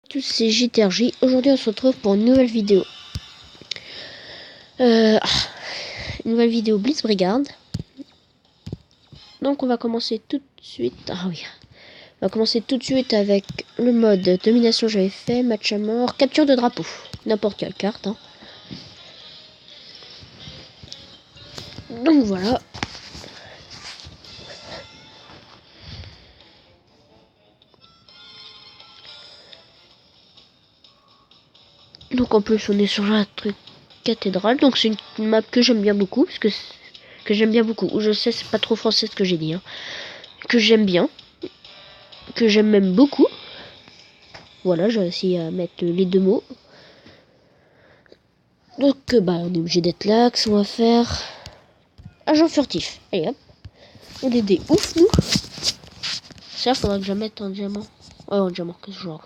tous, c'est JTRJ. Aujourd'hui on se retrouve pour une nouvelle vidéo. Une nouvelle vidéo Blitzbrigade. Donc on va commencer tout de suite. Ah oui. On va commencer tout de suite avec le mode domination j'avais fait, match à mort, capture de drapeau. N'importe quelle carte. Hein. Donc voilà. Donc en plus on est sur la truc cathédrale. Donc c'est une map que j'aime bien beaucoup. Parce que j'aime bien beaucoup. Je sais c'est pas trop français ce que j'ai dit. Hein. Que j'aime bien. Que j'aime même beaucoup. Voilà, j'ai réussi à mettre les deux mots. Donc on est obligé d'être là. Qu'est-ce qu'on va faire? Agent furtif. Allez hop. On est des ouf nous. Ça faudra que je mette un diamant. Oh un diamant, qu'est-ce que genre.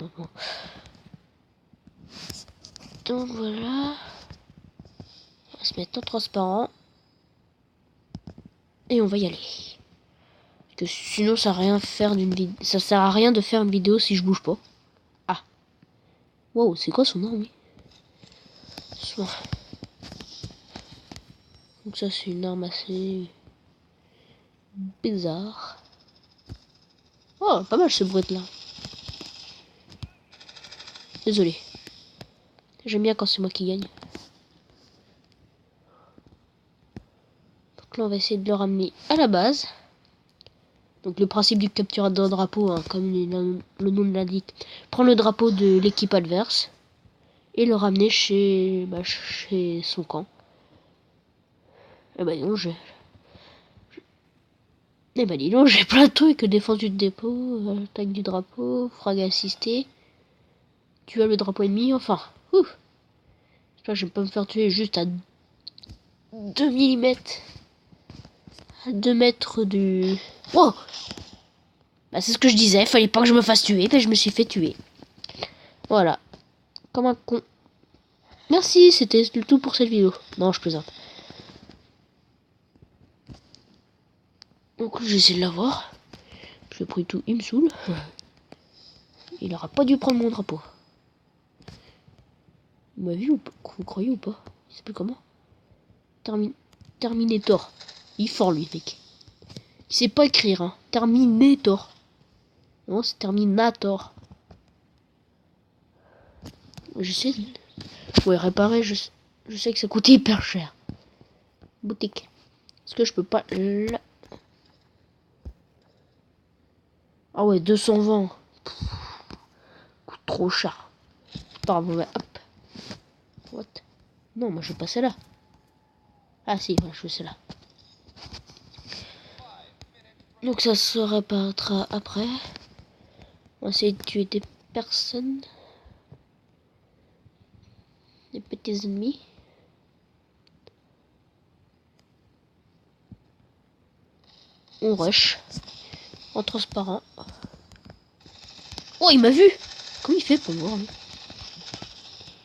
Donc voilà. On va se mettre en transparent. Et on va y aller. Parce que sinon ça sert à rien de faire une vidéo si je bouge pas. Ah. Wow, c'est quoi son nom oui. Donc ça c'est une arme assez bizarre. Oh, pas mal ce bruit là. Désolé. J'aime bien quand c'est moi qui gagne. Donc là on va essayer de le ramener à la base. Donc le principe du capture d'un drapeau, hein, comme le nom l'indique, prendre le drapeau de l'équipe adverse et le ramener chez son camp. Et bah non, j'ai plein de trucs. Défense du dépôt, attaque du drapeau, frag assisté, tuer le drapeau ennemi, enfin. Ouf. Là, je vais pas me faire tuer juste à 2 mm. À 2 mètres du... Wow. Bah c'est ce que je disais, fallait pas que je me fasse tuer, mais je me suis fait tuer. Voilà. Comme un con. Merci, c'était le tout pour cette vidéo. Non, je plaisante. Donc j'essaie de l'avoir. J'ai pris tout, il me saoule. Il aura pas dû prendre mon drapeau. Il m'a vu ou pas? Vous croyez ou pas? Il s'appelle comment? Terminator. Il est fort lui, mec. Il sait pas écrire, hein. Terminator. Non, c'est Terminator. Je sais. Ouais, réparer, je sais que ça coûte hyper cher. Boutique. Est-ce que je peux pas... Ah ouais, 220. Coûte trop cher. Pas grave, ouais, hop. What? Non, moi je vais passer là. Ah si, ouais, je vais passer là. Donc ça se réparera après. On va essayer de tuer des personnes. Des petits ennemis. On rush. En transparent. Oh, il m'a vu! Comment il fait pour voir lui?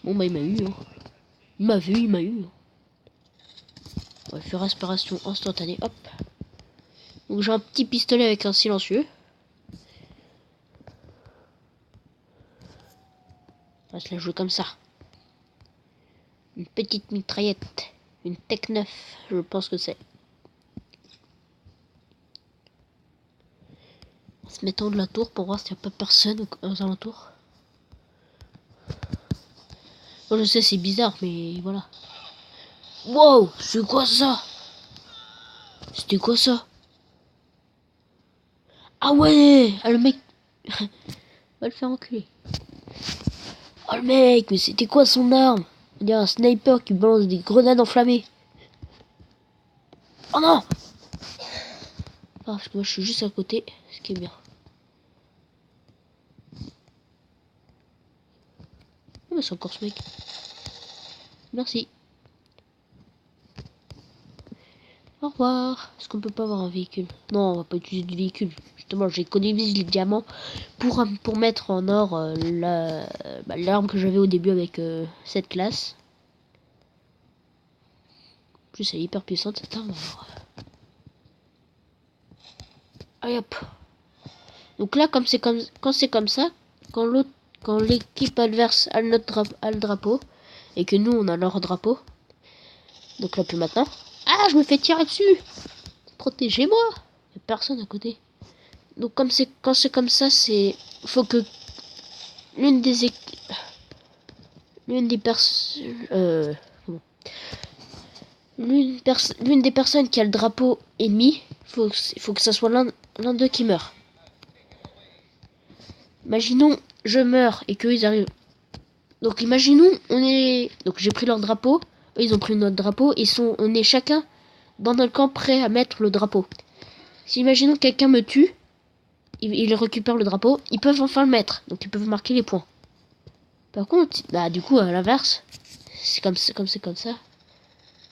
Bon bah il m'a eu. Hein. Il m'a vu, il m'a eu. On va faire respiration instantanée. Hop. Donc j'ai un petit pistolet avec un silencieux. On va se la jouer comme ça. Une petite mitraillette. Une Tech 9, je pense que c'est. On va se mettre en de la tour pour voir s'il n'y a pas personne aux alentours. Bon, je sais, c'est bizarre, mais voilà. Wow, c'est quoi ça? C'était quoi ça? Ah ouais, ah, le mec... On va le faire enculer. Oh le mec, mais c'était quoi son arme? Il y a un sniper qui balance des grenades enflammées. Oh non! Ah, parce que moi je suis juste à côté, ce qui est bien. Oh mais c'est encore ce mec. Merci. Au revoir. Est-ce qu'on peut pas avoir un véhicule? Non, on va pas utiliser du véhicule. Justement, j'ai économisé les diamants pour mettre en or l'arme que j'avais au début avec cette classe. En plus, elle est hyper puissante cette arme. Allez hop. Donc là, quand c'est comme ça, quand Quand l'équipe adverse a a le drapeau, et que nous, on a leur drapeau. Donc là, plus maintenant. Ah, je me fais tirer dessus. Protégez-moi. Il n'y a personne à côté. Donc quand c'est comme ça, c'est... faut que l'une des personnes... l'une des personnes qui a le drapeau ennemi, faut que ça soit l'un d'eux qui meurt. Imaginons, je meurs et qu'eux, ils arrivent. Donc imaginons, on est... Donc j'ai pris leur drapeau, eux, ils ont pris notre drapeau, on est chacun dans notre camp prêt à mettre le drapeau. Si imaginons que quelqu'un me tue, il récupère le drapeau, ils peuvent enfin le mettre, donc ils peuvent marquer les points. Par contre, bah du coup à l'inverse, c'est comme ça.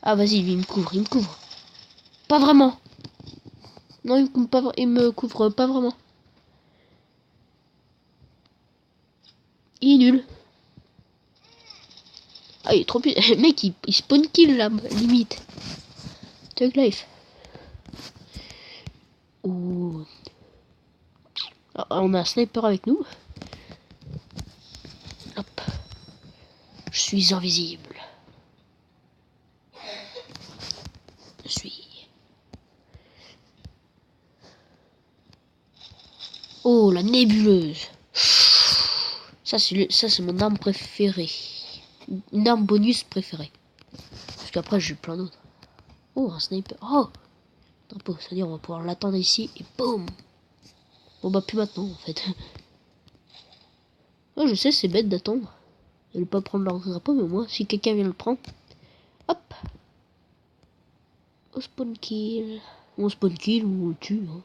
Ah vas-y, lui il me couvre. Pas vraiment. Non, il me couvre pas vraiment. Il est nul. Ah il est trop puissant. Le mec il spawn kill là, limite. Tug life. Ouh. Ah, on a un sniper avec nous. Hop. Je suis invisible. Je suis... Oh, la nébuleuse. Ça, c'est mon arme préférée. Une arme bonus préférée. Parce qu'après, j'ai plein d'autres. Oh, un sniper. Oh, drapeau. C'est-à-dire, on va pouvoir l'attendre ici. Et boum. Bon, bah, plus maintenant, en fait. Oh, je sais, c'est bête d'attendre. Et de pas prendre leur drapeau, mais moi, si quelqu'un vient le prendre. Hop. Au spawn kill. On spawn kill ou on le tue. Hein.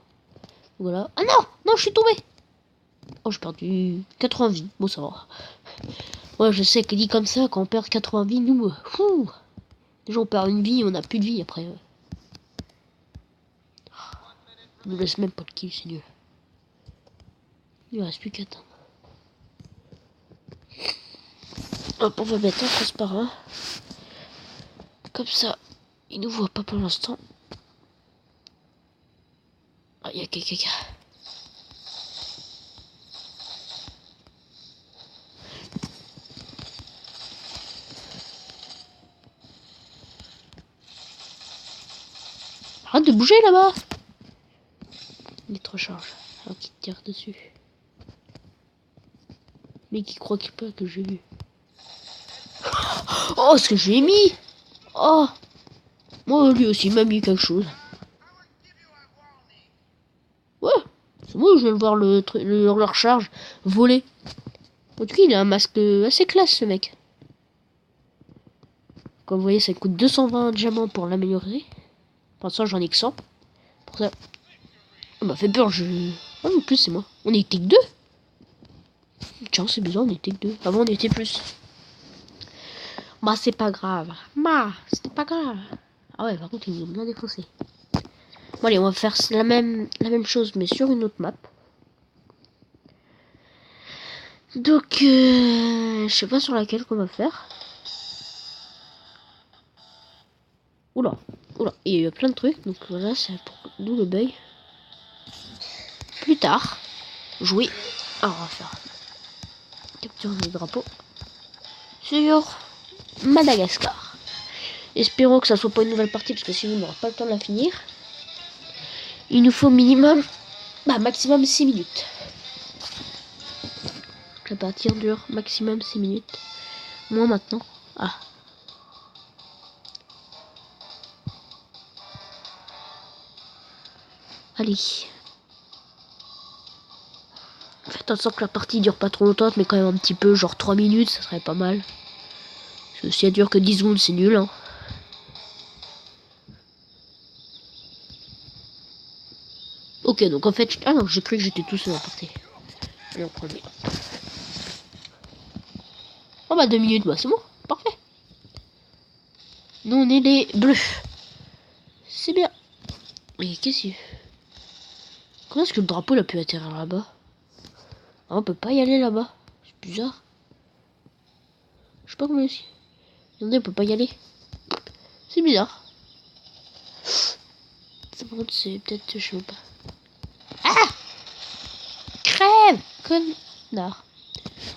Voilà. Ah non! Non, je suis tombé! Oh, j'ai perdu 80 vies. Bon, ça va. Ouais, je sais que dit comme ça, quand on perd 80 vies, nous... Fou. Déjà, on perd une vie, on a plus de vie après. On ne laisse même pas le kill, c'est nul. Il reste plus qu'à attendre. Hop, on va mettre un transparent. Comme ça, il nous voit pas pour l'instant. Ah, il y a quelqu'un. Arrête de bouger là-bas. Il est trop charge. Alors qu'il tire dessus. Mais qui croit qu'il peut que j'ai vu. Oh, ce que j'ai mis. Oh. Moi, lui aussi m'a mis quelque chose. Ouais. C'est moi, je viens de voir leur charge voler. En tout cas, il a un masque assez classe, ce mec. Comme vous voyez, ça coûte 220 diamants pour l'améliorer. Pour l'instant, j'en ai que 100. Pour ça... On m'a fait peur, Oh, en plus, c'est moi. On était que 2. Tiens, c'est bizarre, on était que 2. Avant, on était plus. Bah, c'est pas grave. Bah, c'était pas grave. Ah ouais, par contre, ils nous ont bien défoncé. Bon, allez, on va faire la même chose, mais sur une autre map. Donc, je sais pas sur laquelle qu'on va faire. Oula, oula, il y a eu plein de trucs, donc voilà, c'est pour nous le bug. Plus tard, jouer. Alors, on va faire capture des drapeaux sur Madagascar. Espérons que ça soit pas une nouvelle partie, parce que sinon on n'aura pas le temps de la finir. Il nous faut minimum, maximum 6 minutes. La partie dure maximum 6 minutes. Moi maintenant. Ah. Allez. Faites en sorte que la partie dure pas trop longtemps, mais quand même un petit peu, genre 3 minutes, ça serait pas mal. Parce que si elle dure que 10 secondes, c'est nul. Hein. Ok, donc en fait... Ah non, j'ai cru que j'étais tout seul à partir. Allez, on prend le... Oh bah 2 minutes, bah c'est bon, parfait. Nous on est les bleus. C'est bien. Mais qu'est-ce que... Comment est-ce que le drapeau il a pu atterrir là-bas? Ah, on peut pas y aller là-bas. C'est bizarre. Je sais pas comment aussi. Attendez, on peut pas y aller. C'est bizarre. Ça par contre c'est peut-être... Je sais pas. Ah! Crève! Connard.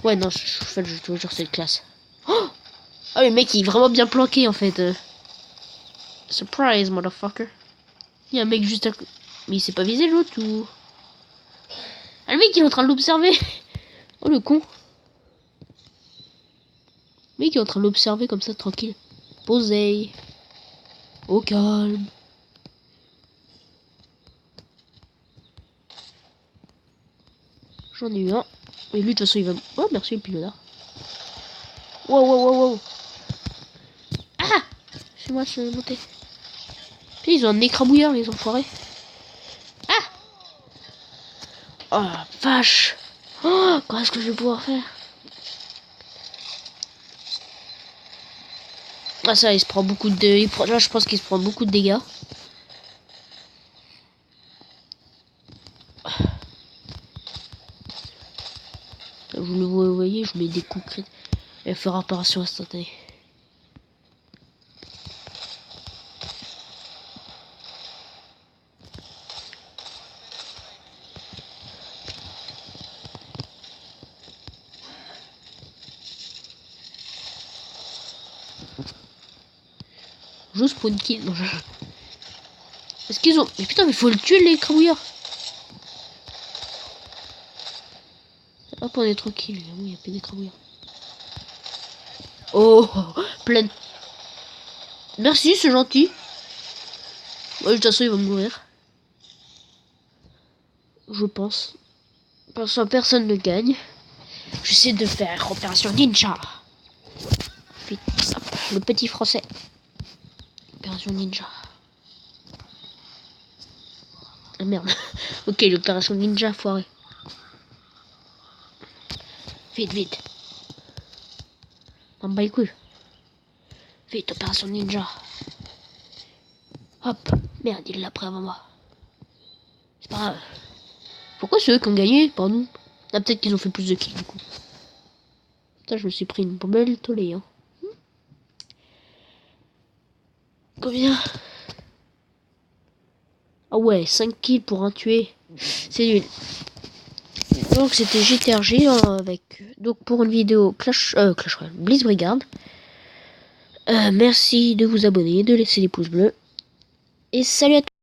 Ouais, non, en fait, je te jure, c'est classe. Oh, ah, le mec, il est vraiment bien planqué, en fait. Surprise, motherfucker. Il y a un mec juste à côté. Mais il s'est pas visé l'autre ou... Ah, le mec, il est en train de l'observer. Oh, le con. Le mec, il est en train de l'observer comme ça, tranquille. Posez. Au calme. J'en ai eu un. Et lui, de toute façon, il va... Oh, merci, le pilote. Wow, wow, wow, wow. Ah! C'est moi, je vais monter. Puis ils ont un écrabouillard, les enfoirés. Ah! Oh, vache! Oh, qu'est-ce que je vais pouvoir faire? Ah, ça, il se prend beaucoup de... Là, je pense qu'il se prend beaucoup de dégâts. Vous le voyez, je mets des coups critiques. Elle fait réparation instantanée. Juste pour une kill. Non, est-ce qu'ils ont... Mais putain, mais faut le tuer, les crabouillards. Hop, on est tranquille. Oui, il y a pas des crabouillards. Oh, pleine. Merci, c'est gentil. Ouais, de toute façon, il va mourir. Je pense. Personne ne gagne. J'essaie de faire opération ninja. Puis, hop, le petit français. Opération ninja. Ah merde. Ok, l'opération ninja foirée. Vite, vite. On bat les couilles. Vite, opération ninja. Hop. Merde, il l'a pris avant moi. C'est pas grave. Pourquoi c'est eux qui ont gagné, pas nous? Ah, peut-être qu'ils ont fait plus de kills, du coup. Putain, je me suis pris une belle tollée, hein. Combien? Ah ouais, 5 kills pour un tué. C'est nul. Donc c'était GTRG avec... Donc pour une vidéo Clash Royale, Blitzbrigade. Merci de vous abonner, de laisser les pouces bleus. Et salut à tous.